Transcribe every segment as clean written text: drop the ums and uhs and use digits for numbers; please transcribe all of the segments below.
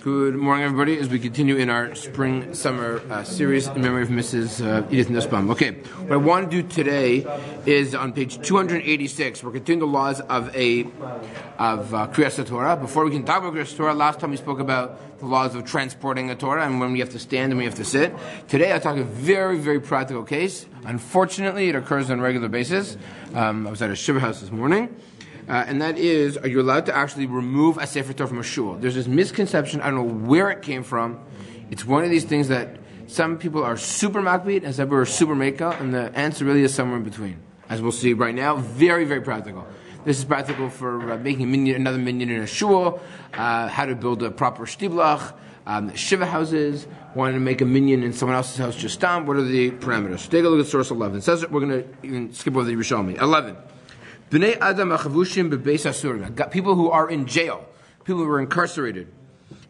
Good morning, everybody, as we continue in our spring-summer series in memory of Mrs. Edith Nussbaum. Okay, what I want to do today is on page 286. We're continuing the laws of Krias HaTorah. Before we can talk about Krias HaTorah, last time we spoke about the laws of transporting a Torah and when we have to stand and when we have to sit. Today I'll talk a very, very practical case. Unfortunately, it occurs on a regular basis. I was at a Shiva house this morning. And that is, are you allowed to actually remove a Sefer Torah from a shul? There's this misconception, I don't know where it came from. It's one of these things that some people are super makbid and some people are super meka, and the answer really is somewhere in between. As we'll see right now, very, very practical. This is practical for making a minyan, another minyan in a shul, how to build a proper shtiblach, Shiva houses, wanting to make a minyan in someone else's house, just what are the parameters? So take a look at source 11. It says that we're going to skip over the Yerushalmi. 11. B'nei Adam achavushim bebeis asurim. People who are in jail, people who are incarcerated.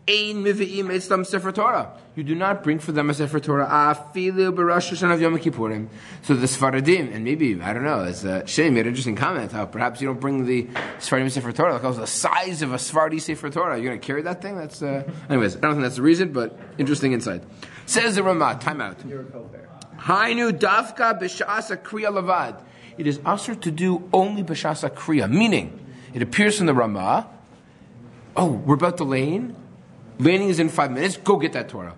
Ein mivi'im etzlam sefer Torah. You do not bring for them a sefer Torah. Afilu b'Rosh Hashanah Yom Kippurim. So the Sfaradim, and maybe I don't know, as Shay made an interesting comment, how perhaps you don't bring the Sfaradim sefer Torah. Like the size of a Sephardi sefer Torah. You're going to carry that thing? That's anyways. I don't think that's the reason, but interesting insight. Says the Ramah. Time out. Hainu dafka b'sha'asa kriya lavad. It is asur to do only b'shasa kriya, meaning it appears in the Ramah. Oh, we're about to lane. Laning is in 5 minutes. Go get that Torah.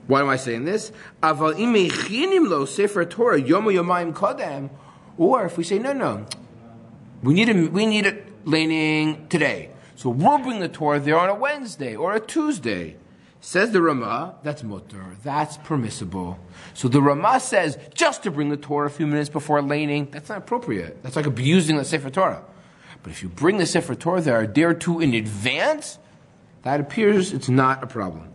Why am I saying this? Aval im mechinim lo sefer Torah yomo yomayim kodem. Or if we say no, we need it laning today, so we'll bring the Torah there on a Wednesday or a Tuesday. Says the Ramah, that's mutter, that's permissible. So the Ramah says, just to bring the Torah a few minutes before laning, that's not appropriate. That's like abusing the Sefer Torah. But if you bring the Sefer Torah there a day or two in advance, that appears it's not a problem.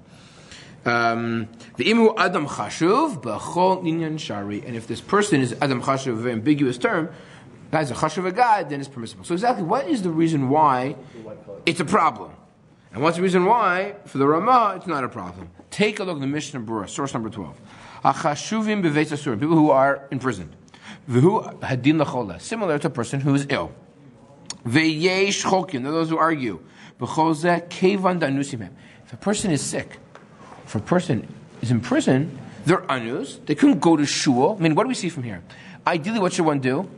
The imu adam chashuv b'chol inyan shari, and if this person is adam chashuv, a very ambiguous term, guy's a chashuv a God, then it's permissible. So exactly, what is the reason why it's a problem? And what's the reason why, for the Ramah, it's not a problem? Take a look at the Mishnah Berurah, source number 12. Achashuvim b'veitz asurim, people who are imprisoned. V'hu hadin l'chola, similar to a person who is ill. V'yesh chokim, they're those who argue. B'chol zeh kevan danusim. If a person is sick, if a person is in prison, they're anus, they couldn't go to shul. I mean, what do we see from here? Ideally, what should one do?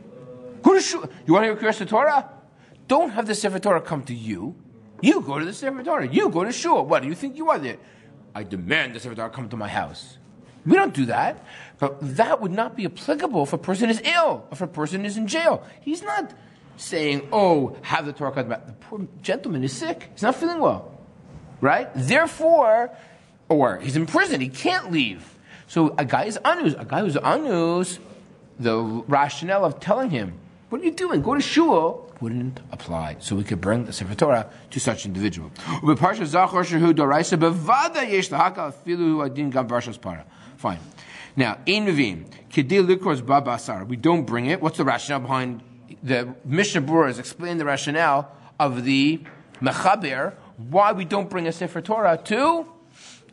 Go to shul. You want to hear Krias HaTorah? Don't have the Sefer Torah come to you. You go to the Sefer Torah. You go to shul. What do you think you are there? I demand the Sefer Torah come to my house. We don't do that. But that would not be applicable if a person is ill, if a person is in jail. He's not saying, have the Torah come back. The poor gentleman is sick. He's not feeling well. Right? Therefore, or he's in prison. He can't leave. So a guy is anus. A guy who's anus, the rationale of telling him, what are you doing? Go to shul, wouldn't apply. So we could bring the Sefer Torah to such an individual. Fine. Now, we don't bring it. What's the rationale behind the Mishnah Berurah is explaining the rationale of the Mechaber, why we don't bring a Sefer Torah to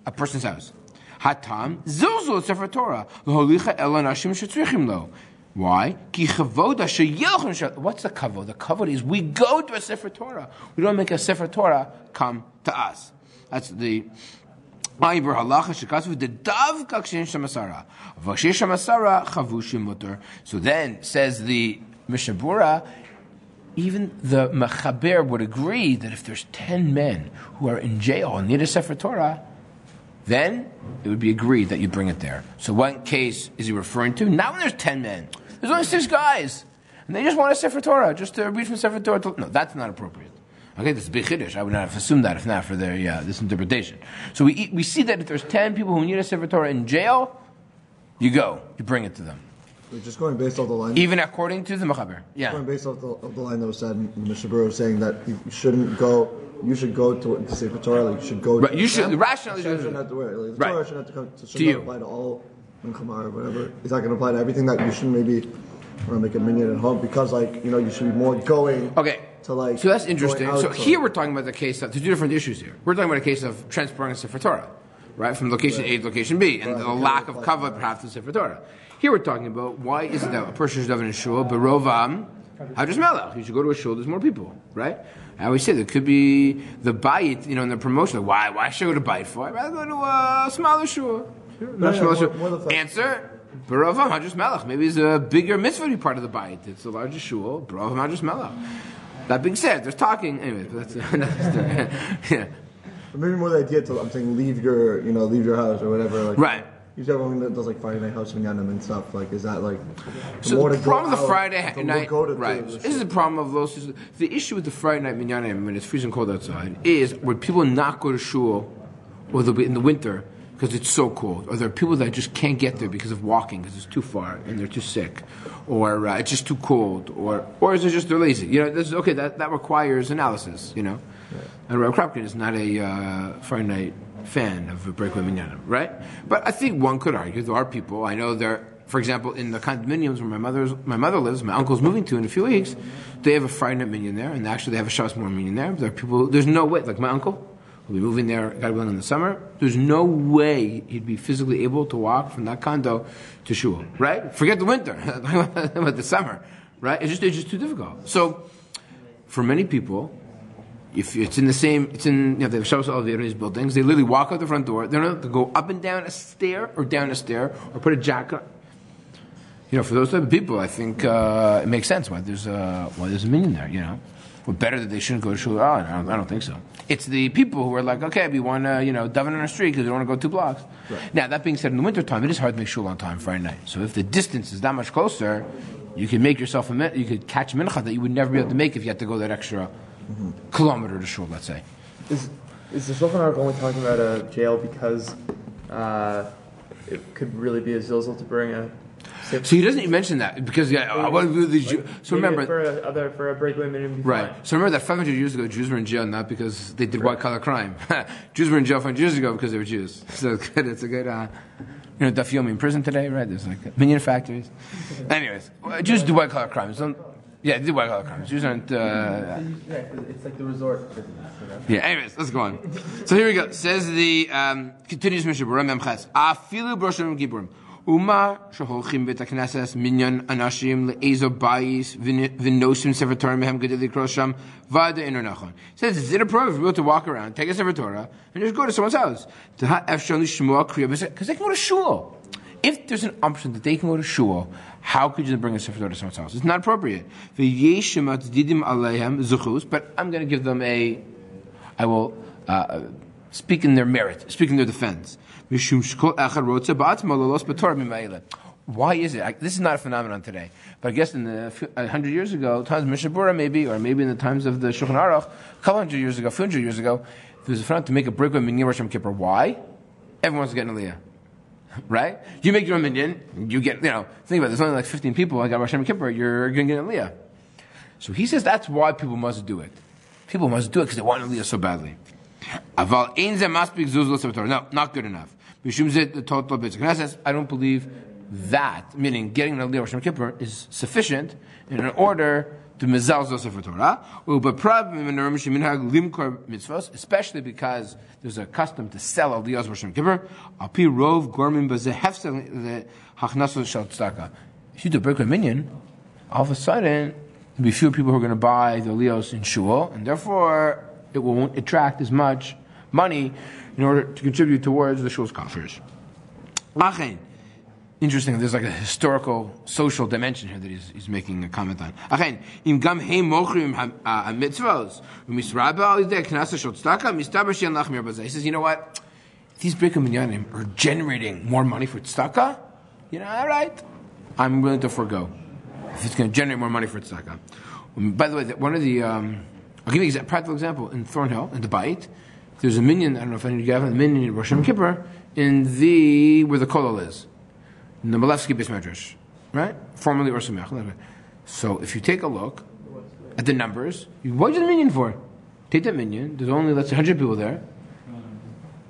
a person's house. Hatam zilzul Sefer Torah. Why? What's the kavod? The kavod is we go to a Sefer Torah. We don't make a Sefer Torah come to us. That's the Aibur halacha shekasuv the dav kakshin shamasara. Vakshin shamasara chavushim mutter. So then says the Mishnah Berurah, even the Mechaber would agree that if there's 10 men who are in jail and need a Sefer Torah, then it would be agreed that you bring it there. So what case is he referring to? Not when there's 10 men. There's only 6 guys. And they just want a Sefer Torah, just to read from Sefer Torah. No, that's not appropriate. Okay, this is big chiddush. I would not have assumed that if not for their this interpretation. So we see that if there's 10 people who need a Sefer Torah in jail, you go. You bring it to them. We're just going based off the line. Even according to the Mechaber. Yeah. Going based off the line that was said in the Mishnah Berurah saying that you shouldn't go. You should go to Sefer Torah. Like you should go. Right. You should rationally. Shouldn't have to wear. Like, the right. Torah shouldn't have to come. Should not apply to all Kamar or whatever. It's not going to apply to everything that you shouldn't maybe make a minyan at home because you should be more going. Okay. To so that's interesting. So here we're talking about the case of 2 different issues here. We're talking about a case of transporting a Sefer Torah, right, from location A to location B, and the lack of kavod perhaps to Sefer Torah. Here we're talking about why is it that a person should have an shul, berovam, Hadras Melech. You should go to a shul. There's more people, right? I always say there could be the bayit, in the promotion. Like, why should I go to bayit for? I'd rather go to a smaller shul. Answer. Baravam Hadras Melech. Maybe it's a bigger mitzvah to be part of the bayit. It's a larger shul. Baravam Hadras Melech. That being said, there's talking. Anyway, that's another story. Yeah. Maybe more the idea to, I'm saying, leave your house or whatever. Like, right. Usually everyone that does like Friday night house minyanim and stuff. Like, is that like so the problem with the Friday night? Right. This is the problem of those. The issue with the Friday night minyanim when it's freezing cold outside is where people not go to shul, or they'll be in the winter because it's so cold, or there are people that just can't get there because of walking because it's too far and they're too sick, or it's just too cold, or is it just they're lazy? That requires analysis. And Rabbi Kropkin is not a Friday night fan of a breakaway minyanim, right? But I think one could argue there are people I know there. For example, in the condominiums where my mother lives, my uncle's moving to in a few weeks, they have a Friday night minyan there, and actually they have a Shabbos morning minyan there. There are people. There's no way, like my uncle, will be moving there. Got to be in the summer. There's no way he'd be physically able to walk from that condo to shul, right? Forget the winter, but the summer, right? It's just too difficult. So, for many people. If it's in they have Shabbos elevator in these buildings, they literally walk out the front door. They don't have to go up and down a stair or down a stair or put a jacket on. For those type of people, I think it makes sense why there's a minyan there. Or better that they shouldn't go to shul. I don't think so. It's the people who are like, okay, we want to daven on our street because we don't want to go 2 blocks. Right. Now that being said, in the wintertime, it is hard to make shul on time Friday night. So if the distance is that much closer, you can make yourself you could catch mincha that you would never be able to make if you had to go that extra. Kilometer to shul, let's say. Is the Shulchan Aruch only talking about a jail because it could really be a zilzal to bring a? So he doesn't even mention that because so remember for a breakaway minimum. Right. So remember that 500 years ago, Jews were in jail not because they did white collar crime. Jews were in jail 500 years ago because they were Jews. So it's a good. Daf Yomi in prison today, right? There's like minion factories. Anyways, Jews do white collar crimes. Yeah, they do white collar crimes. Jews aren't. It's like the resort business. Yeah. Anyways, let's go on. So here we go. Says the continues Mishnah Berurah Memches. Afilu b'Roshim Giburim. Uma sheholchim bet hakneses minyan anashim le'ezo bayis v'nosim sefer Torah mehem gedei likros sham vada ino nachon. Says it's inappropriate for people to walk around, take a sefer Torah, and just go to someone's house to ha efshon lishmoa kriya because they can go to shul. If there's an option that they can go to shul, how could you bring a sefer Torah to someone's house? It's not appropriate. But I'm going to give them I will speak in their merit, speak in their defense. Why is it? This is not a phenomenon today. But I guess in 100 years ago, times of Mishnah Berurah maybe, or maybe in the times of the Shulchan Aruch, a couple hundred years ago, 400 years ago, there was a phenomenon to make a breakaway minyan Rosh Yom Kippur. Why? Everyone's getting aliyah. Right? You make your own minyan, you get, think about it, there's only like 15 people, I got Rosh Yom Kippur, you're going to get aliyah. So he says that's why people must do it. People must do it because they want aliyah so badly. No, not good enough. I don't believe that, meaning getting an aliyah Rosh Yom Kippur is sufficient in order to mezal Sefer Torah, especially because there's a custom to sell aliyahs Rosh Yom Kippur. If you do breakaway minyan, all of a sudden there'll be fewer people who are going to buy the aliyahs in shul, and therefore it won't attract as much money in order to contribute towards the shul's coffers. Interesting, there's like a historical, social dimension here that he's making a comment on. He says, you know what? These breakaway minyanim are generating more money for tzedakah. All right, I'm willing to forego if it's going to generate more money for tzedakah. By the way, one of the I'll give you a practical example in Thornhill in the Beit. There's a minyan. I don't know if any of you have a minyan in Rosh Yom Kippur in where the kollel is. In the Malevsky Beis Medrash, right? Formerly Or Samech. So if you take a look at the numbers, what is the minyan for? Take that minyan. There's only, let's say, 100 people there.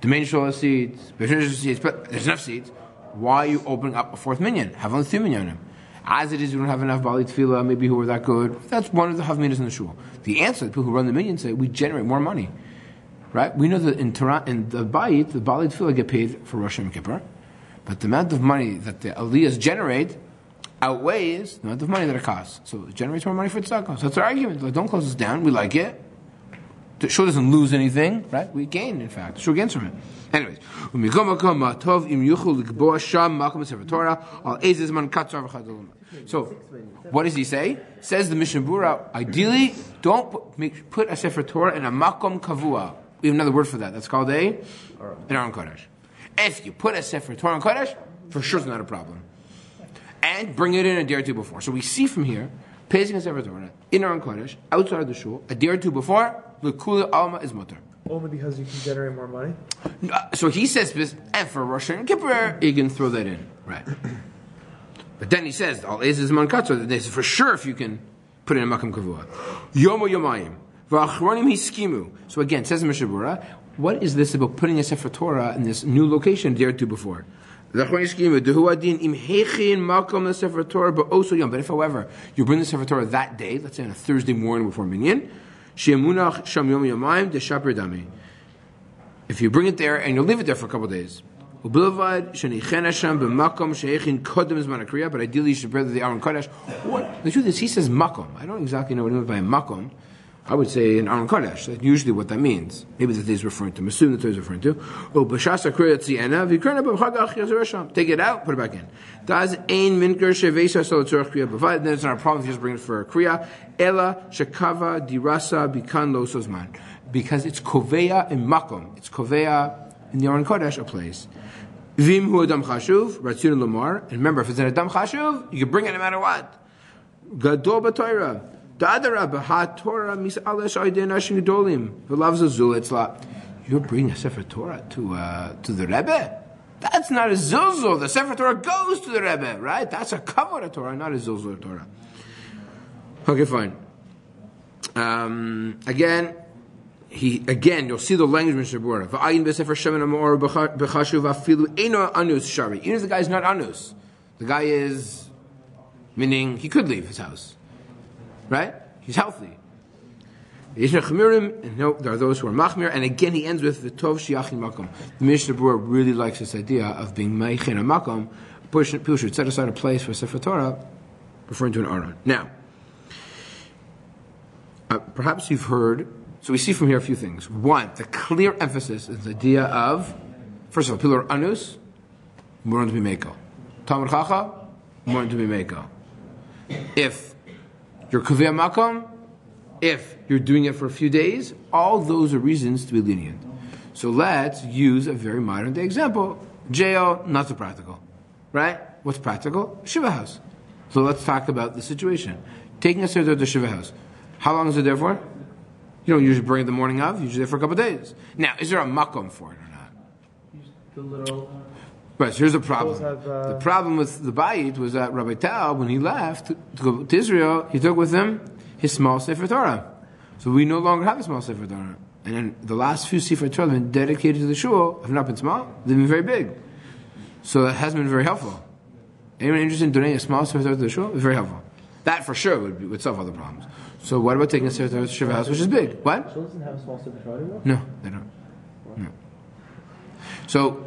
The main shul has seats. But there's enough seats. Why are you opening up a fourth minyan? Have only 3 minyanim. As it is, you don't have enough Bali Tefillah, maybe who are that good. That's one of the Havminas in the shul. The answer, the people who run the minyan say, we generate more money. Right? We know that in Torah, in the Bayit, the Bali Tefillah get paid for Rosh Yom Kippur. But the amount of money that the aliyahs generate outweighs the amount of money that it costs. So it generates more money for tzedakah. So that's our argument. Like, don't close this down. We like it. The shul doesn't lose anything, right? We gain, in fact. The shul gains from it. Anyways, so what does he say? Says the Mishnah Berurah, ideally, don't put a Sefer Torah in a makom kavua. We have another word for that. That's called an Aron Kodesh. If you put a Sefer Torah in Kodesh, for sure it's not a problem. And bring it in a day or two before. So we see from here, placing a Sefer Torah in Aron Kodesh, outside of the shul, a day or two before, l'kula alma is mutter. Only because you can generate more money? So he says, and for Rosh Hashanah and Kippur, you can throw that in. Right. But then he says, Al Ez is man katzor. They say, for sure if you can put it in a makam kavua. Yomo yomayim. V'achronim hiskimu. So again, says the Mishnah Berurah, what is this about putting a Sefer Torah in this new location a day or two before? But if, however, you bring the Sefer Torah that day, let's say on a Thursday morning before Minyan, if you bring it there and you'll leave it there for a couple of days, but ideally you should bring the Aron Kodesh. The truth is, he says makom. I don't exactly know what he means by makom. I would say an Aron Kodesh. That's usually what that means. Maybe that he's referring to. I'm assuming that he's referring to. Take it out, put it back in. Then it's not a problem if you just bring it for a kriya. Ela shekava dirasa bikan lo sozman. Because it's koveya in makom. It's koveya in the Aron Kodesh, a place. Vim hu adam chashuv, ratzun lamar. And remember, if it's an adam chashuv, you can bring it no matter what. Gadol b'Torah. You're bringing a Sefer Torah to the Rebbe? That's not a zilzul. The Sefer Torah goes to the Rebbe, right? That's a kavod Torah, not a zilzul Torah. Okay, fine. Again, you'll see the language in Mishnah Berurah. Even if the guy is not anus, the guy is, meaning he could leave his house. Right? He's healthy. And there are those who are machmir, and again he ends with the tov shiachin makom. The Mishnah Berurah really likes this idea of being meichin a makom. People should set aside a place for Sefer Torah, referring to an aron. Now, perhaps you've heard. So we see from here a few things. One, the clear emphasis is the idea of, first of all, people are anus, more to be meko. Talmud Chacha, more to be meko. If you're kaveh makom, if you're doing it for a few days, all those are reasons to be lenient. So let's use a very modern day example. Jail, not so practical. Right? What's practical? Shiva house. So let's talk about the situation. Taking a sefer to the Shiva house. How long is it there for? You don't usually bring it the morning of, usually there for a couple of days. Now, is there a makom for it or not? The little... Right, so here's the problem. The problem with the Bayit was that Rabbi Tal, when he left to go to Israel, he took with him his small Sefer Torah. So we no longer have a small Sefer Torah. And then the last few Sefer Torah have been dedicated to the shul, have not been small, they've been very big. So that hasn't been very helpful. Anyone interested in donating a small Sefer Torah to the shul? It's very helpful. That for sure would solve other problems. So what about taking a Sefer Torah to Shiva house, which is big? What? Shul doesn't have a small Sefer Torah anymore? No, they don't. No. So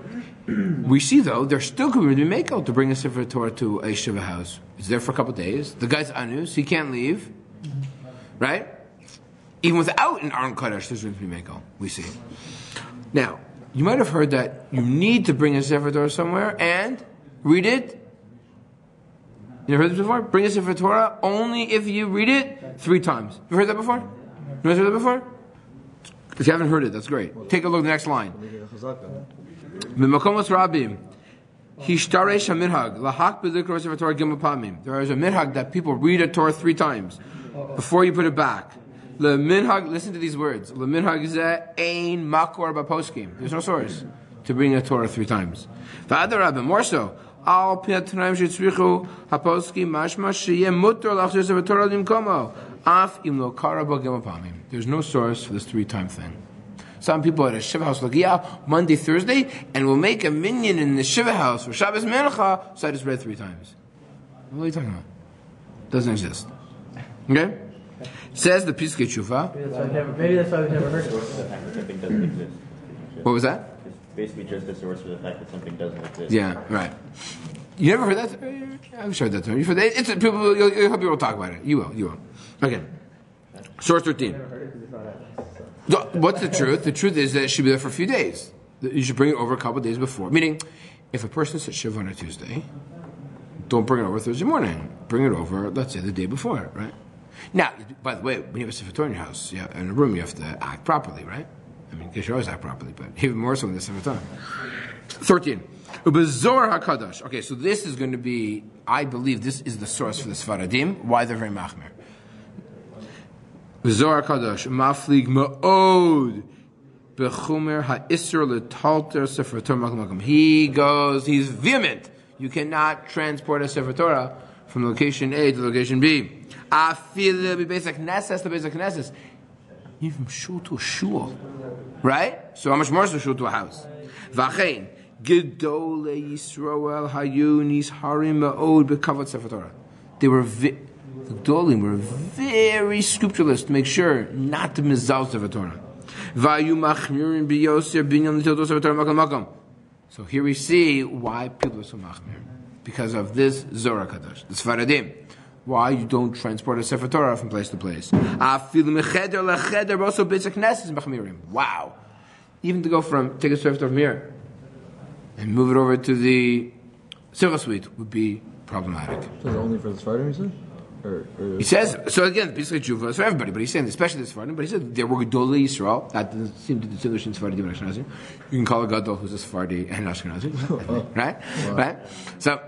we see though there still could be makel to bring a Sefer Torah to a Shiva house. It's there for a couple of days. The guy's anus, he can't leave, right? Even without an Aron Kodesh, there's room to be makel. We see. Now you might have heard that you need to bring a Sefer Torah somewhere and read it. You never heard this before? Bring a Sefer Torah only if you read it 3 times. You heard that before? You guys heard that before? If you haven't heard it, that's great. Take a look at the next line. There is a minhag that people read a Torah 3 times before you put it back. Listen to these words. There's no source to bring a Torah 3 times. More so. There's no source for this 3-time thing. Some people at a Shiva house like, Monday, Thursday, and we'll make a minyan in the Shiva house for Shabbos Mencha, so I just read 3 times. What are you talking about? Doesn't exist. Okay? Says the Piskei Tshuva. Maybe that's why we've never heard it. Something doesn't exist. What was that? It's basically just a source for the fact that something doesn't exist. Yeah, right. You never heard that? I'm sure that's you've heard that. It's people. You'll help people talk about it. You will. You will. Okay. Source 13. What's the truth? The truth is that it should be there for a few days. You should bring it over a couple of days before. Meaning, if a person sits Shiva on a Tuesday, don't bring it over Thursday morning. Bring it over, let's say, the day before, right? Now, by the way, when you have a Sefer Torah in your house, in a room, you have to act properly, right? I mean, because you always act properly, but even more so in the Sefer Torah. 13. Ubezor HaKadosh. Okay, so this is going to be, I believe this is the source for the Sfaradim, why they're very machmir. Ubezor HaKadosh, maflig ma'od, bechumer ha'isr l'talter Sefer Torah makam makam. He goes, he's vehement. You cannot transport a Sefer Torah from location A to location B. Afil b'beis HaKnesses to beis HaKnesses. Even from shul to a shul. Right? So how much more is a shul to a house? V'achein. Gedolei Yisrael hayu nisharim ma'od b'kavod Sefer Torah. They were the Gedolim were very scrupulous to make sure not to mizal Sefer Torah. Vayu machmirin biyoser binyan l'tilto Sefer Torah makam makam. So here we see why people are so machmir, because of this Zohar Kadosh, the Sfaradim. Why you don't transport a Sefer Torah from place to place? Wow. Even to go take a Sefer Torah from here and move it over to the Silver Suite would be problematic. So is it only for the Sfaradim, you said? He says, so again, basically Juva is for everybody, but he's saying, especially the Sfaradim, but he said there were Gedolei Yisrael. That doesn't seem to distinguish in Sfaradim and Ashkenazi. You can call a Gadol who's a Sephardi and Ashkenazi. Right? Wow. Right? So,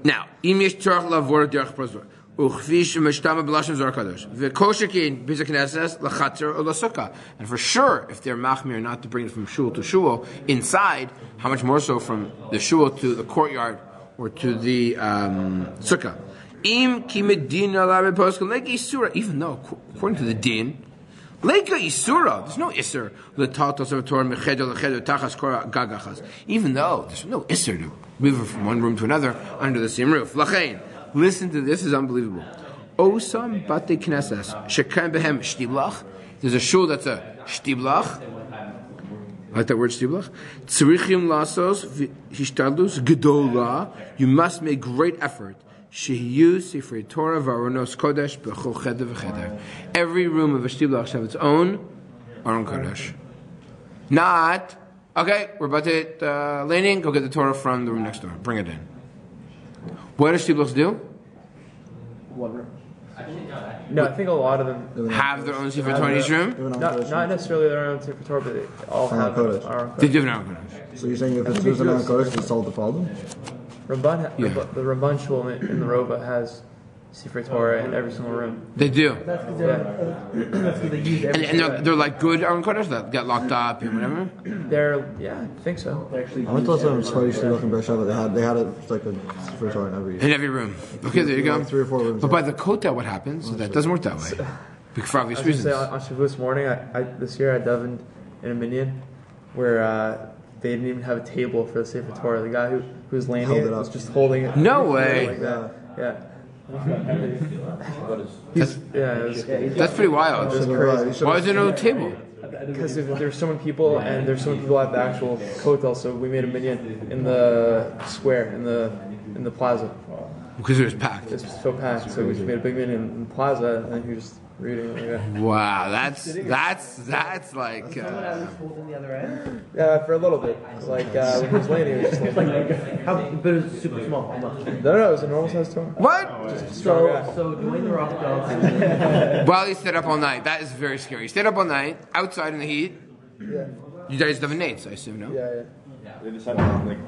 now, Im Yesh Tzorach Lavor Derech Prozor. Uchvish Meshtama B'Lashon Zohar Kadosh. V'koshekin Beis HaKnesses L'chatzer or L'sukkah. And for sure, if they're machmir not to bring it from shul to shul, inside, how much more so from the shul to the courtyard or to the sukkah. Im ki medina la poskan leka isura. Even though, according to the din, leka isura, there's no isur. L'taltos of Torah mecheder l'cheder tachas kora gagachas. Even though there's no isur to move it from one room to another under the same roof. Lachein, listen to this, is unbelievable. Osam bate knesses shekan behem shtiblach. There's a shul that's a shtiblach. Like that word shtiblach. Tzrichim lasos hishtadlus gedola. You must make great effort. Shehiyu Sifrei Torah v'aronos kodesh b'chol cheder v'cheder. Every room of a shtiblach should have its own aron kodesh. Not, okay, we're about to laning, go get the Torah from the room next door. Bring it in. What do shtiblachs do? One room. No, I think a lot of them have their own Sefer Torah in each room? Not necessarily their own Sefer Torah, but they all have their own. They do have their own kodesh. So you're saying if it's an aron kodesh, it's all to follow them? The Ramban Shul in the Rova has Sefer Torah in every single room. They do. That's because they use every and they're like good Aron Kodesh that get locked up and whatever? I think so. I went to some Sfaradi Shtiblach in Beersheba. They had it like a Sefer Torah in every room. Okay, there you go. 3 or 4 rooms. But by the Kota, what happens? That doesn't work that way. For obvious reasons. On Shavuos morning, this year I davened in a minyan where they didn't even have a table for the Sefer Torah. The guy who was laying it was just holding it. No way. Like that. Yeah. That's pretty wild. Why is there no table? Because there's so many people, and there's so many people at the actual kotel, so we made a minyan in the square, in the plaza. Because it was packed. It's so packed, so we just made a big minyan in the plaza, and then he was just reading it like that. Wow, that's like. Someone at least holding the other end? Yeah, for a little bit. Like when he was laying, it was just but it was super small. No, it was a normal size Torah. What? So Dwayne the Rock Johnson. While he stayed up all night, that is very scary. He stayed up all night, outside in the heat. Yeah. You guys live in Nates, I assume, no? Yeah.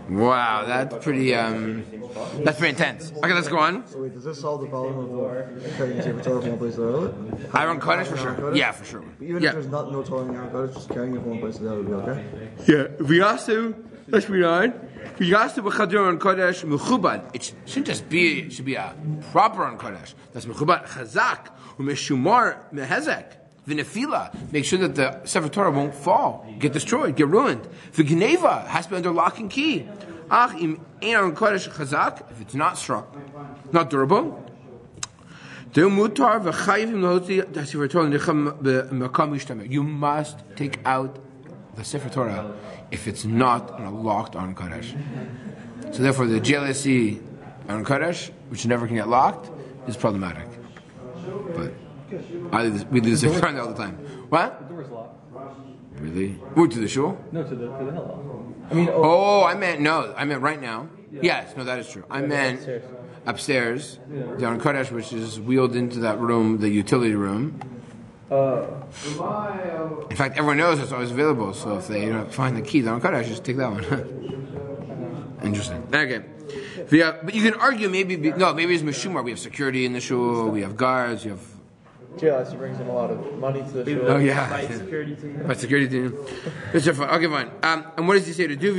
Wow, that's pretty intense. Okay, let's go on. So wait, does this solve the problem of carrying Sefer Torah from one place to the other? Aron Kodesh for sure. Yeah, for sure. But even if there's no Torah in Aron Kodesh, just carrying it from one place to the other would be okay? Yeah. V'yasu, let's read on. V'yasu b'chadir Aron Kodesh mechubad. It shouldn't just be, it should be a proper Aron Kodesh. That's mechubad chazak, u'meshumar mehezek. V'nefila, make sure that the Sefer Torah won't fall, get destroyed, get ruined. V'gneva has to be under lock and key. Ach im ein Aron Kodesh chazak, if it's not strong, not durable. You must take out the Sefer Torah if it's not on a locked Aron Kodesh. So therefore, the JLIC on Kodesh, which never can get locked, is problematic. But we do this around all the time. What? The door's locked. Really? We're to the shul? No, to the Hillel. I meant right now. Yes, no, that is true. I meant upstairs, down in Kodesh, which is wheeled into that room, the utility room. In fact, everyone knows it's always available, so if they find the key down in Kodesh, just take that one. Interesting. Okay. But you can argue maybe it's Meshumar. We have security in the shul, we have guards, you have... JLIC brings in a lot of money to the shul. Oh, yeah. By security team. By security team. Okay, fine. And what does he say? To do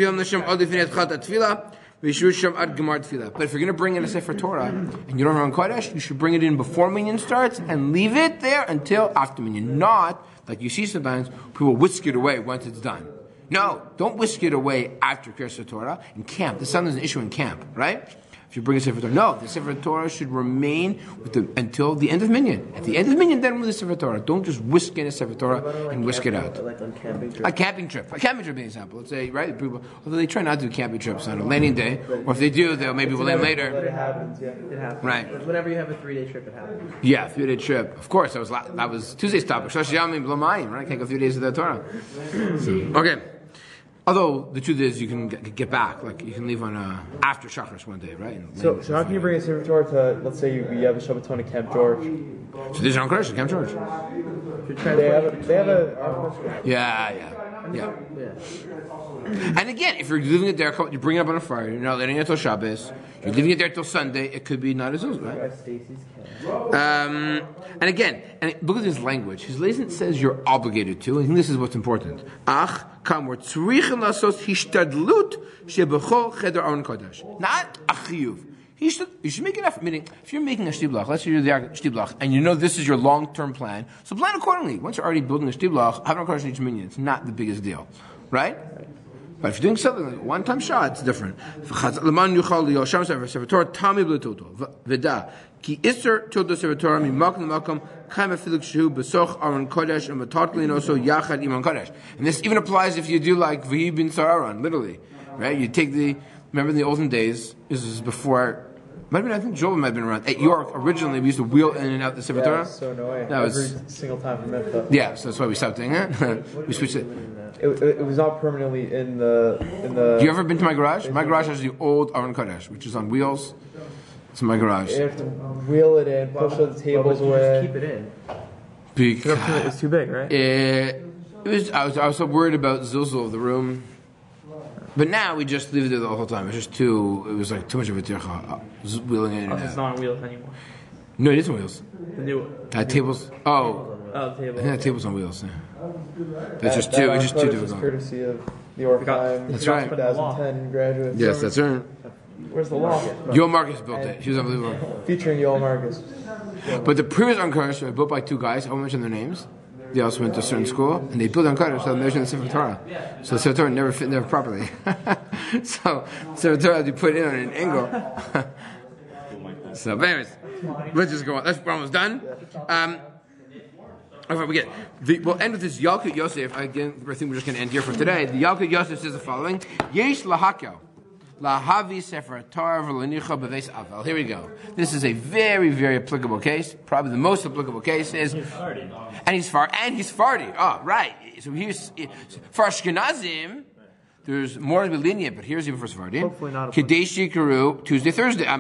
But if you're going to bring in a Sefer Torah and you don't run Kodesh, you should bring it in before Minyan starts and leave it there until after Minyan. Not, like you see sometimes, people whisk it away once it's done. No, don't whisk it away after Krias HaTorah in camp. The sun is an issue in camp, right? If you bring a Sefer Torah, no, the Sefer Torah should remain until the end of Minyan. At the end of Minyan, then with the Sefer Torah. Don't just whisk in a Sefer Torah and whisk it out. Like on camping trip. A camping trip, being an example. Let's say, right? People, although they try not to do camping trips on a landing day, or if they do, they'll maybe land later. It happens, yeah. It happens. Right. Whenever you have a 3-day trip, it happens. Yeah, 3-day trip. Of course, that was Tuesday's topic. Right? I can't go 3 days without Torah. Okay. Although the truth is, you can get back. Like you can leave on after Shacharis one day, right? So how can you bring a Sefer Torah to, let's say you have a Shabbaton at Camp George? So there's an Kodesh at Camp George. They have a Yeah. And again, if you're leaving it there, you bring it up on a Friday. You're not letting it till Shabbos. You're leaving it there till Sunday. It could be not as well, right? And again, look at his language. His lesson says you're obligated to. I think this is what's important. Not achiyuv. You should make an effort. Meaning, if you're making a shtiblach, let's say you're the shtiblach, and you know this is your long-term plan, so plan accordingly. Once you're already building a shtiblach, having a Kodesh in each minyan, it's not the biggest deal, right? But if you're doing something like one-time shot, it's different. And this even applies if you do like V'hi bin Sararan, literally, right? You take remember in the olden days, this is before, I think Joel might have been around. At York, originally, we used to wheel in and out the Sefer Torah. So annoying. That was every single time from Memphis. Yeah, so that's why we stopped doing it. We switched it. It was not permanently in the. You ever been to my garage? My garage has the old Aron Kodesh, which is on wheels. It's in my garage. You have to wheel it in, push the tables away. Keep it in. Because it's too big, right? I was so worried about Zilzul of the room. But now we just leave it there the whole time. It was like too much of a tircha. Wheeling in and out. It's not on wheels anymore. No, it is on wheels. The new one. Tables. Oh, the table. I think tables on wheels. Yeah. It's just too difficult. Courtesy of the Orthodox. That's right. 2010 graduates. Yes, that's right. Where's the law? Yoel Marcus built it. He was unbelievable. Featuring Yoel Marcus. But the previous Ankarash were built by two guys. I won't mention their names. They also went to a certain school, and they built Ankarash so they measured the Sefer Torah. So the Sefer Torah never fit in there properly. So Sefer Torah had to be put in on an angle. So, but anyways, let's just go on. We're almost done. We'll end with this Yalkut Yosef. Again, I think we're just going to end here for today. The Yalkut Yosef says the following: Yesh lahakyo. Lahavi Sefer Torah v'lenicha b'veis aval. Here we go. This is a very, very applicable case. Probably the most applicable case is, he's Fardi. Oh, right. So here's for Ashkenazim. There's more to be lenient, but here's even for Sephardim. Hopefully not. Kadesh Yikaru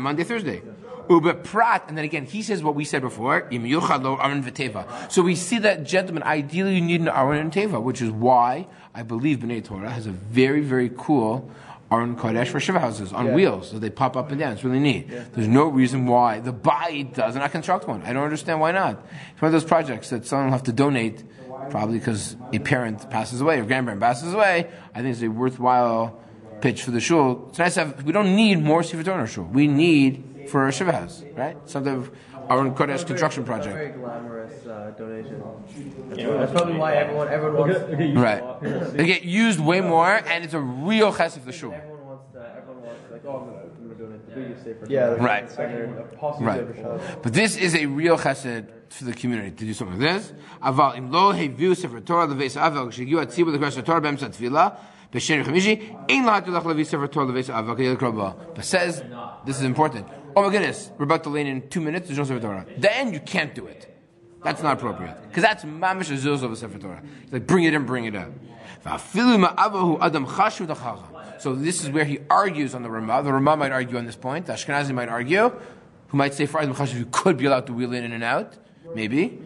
Monday, Thursday. Ube Prat, and then again he says what we said before. Im Yuchad Lo Aron V'Teva. So we see that, gentlemen. Ideally, you need an Aron and Teva, which is why I believe B'nai Torah has a very, very cool Aron Kodesh for Shiva houses on wheels, so they pop up and down. It's really neat. Yeah. There's no reason why the Bayit does not construct one. I don't understand why not. It's one of those projects that someone will have to donate, probably because a parent passes away or grandparent passes away. I think it's a worthwhile pitch for the shul. It's nice to have. We don't need more Sefer Torah in our shul. We need for a Shiva house, right? Something of Aron Kodesh construction project. Very glamorous donation. That's probably why everyone wants. Right. They get used way more, and it's a real chesed for the shul. Everyone wants like, I'm going to donate the biggest Sefer. Yeah, right. Right. But this is a real chesed for the community to do something like this. Aval im lo heviu Sefer Torah leveis avel shegiu atzibur lekras Torah b'emtzat tefillah But says, this is important. Oh my goodness, we're about to lane in 2 minutes, there's no Sefer Torah. Then you can't do it. That's not appropriate. Because that's mamish azuz of a Sefer Torah. It's like, bring it in, bring it out. So this is where he argues on the Ramah. The Ramah might argue on this point. The Ashkenazi might argue. Who might say for Adam Chashuv you could be allowed to wheel in and out. Maybe.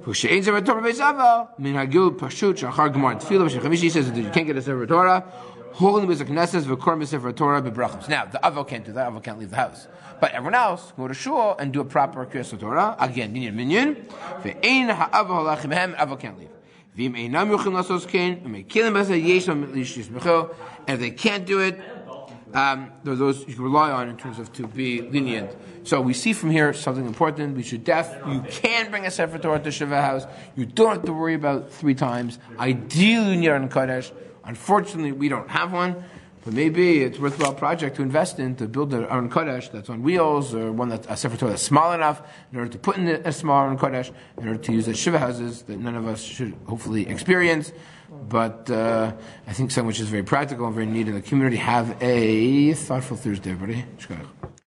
He says that you can't get a Sefer Torah. Now, the Avo can't do that. Avo can't leave the house. But everyone else can go to shul and do a proper Krias HaTorah. Again, minyan. Avo can't leave. And if they can't do it, there are those you can rely on in terms of to be lenient. So we see from here something important. You can bring a Sefer Torah to Shiva house. You don't have to worry about 3 times. Ideally, you need an Kodesh. Unfortunately, we don't have one. But maybe it's a worthwhile project to invest in, to build an Aron Kodesh that's on wheels, or one that's a Sefer Torah that's small enough in order to put in a small Aron Kodesh, in order to use at Shiva houses that none of us should hopefully experience. But I think something which is very practical and very needed in the community. Have a thoughtful Thursday, everybody.